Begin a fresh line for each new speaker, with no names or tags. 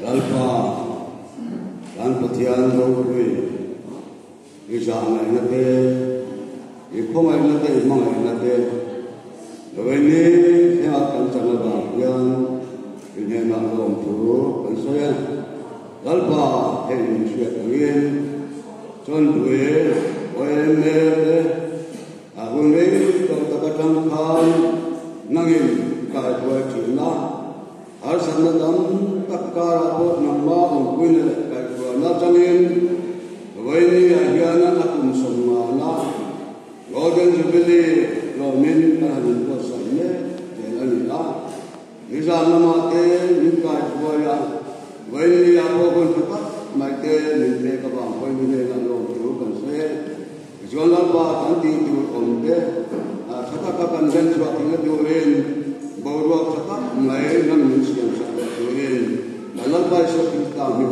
lalpa lan pathian ro rui isa ngai na te ikhomai na te mangai na te loini ya kan chana ba yan ine na lom tu kan soya lalpa hen shuat ngin chon duwe oeme a hunre to takatang khan nangin kai boy china har sanadam takkara po namma unkuine kai boy na changin loini ahyana akum sammana golden jubilee lomin kahan ko sanne telani nizam namate ninkai boy ya loini apo kon takat maite ninte ka bang koi mine na lo tu kan se jonal ba kan ti tu omte thata ka kan gan chwa ti na duren borwa thata mai nam nin siam sa duren dalal ba so ki ta mi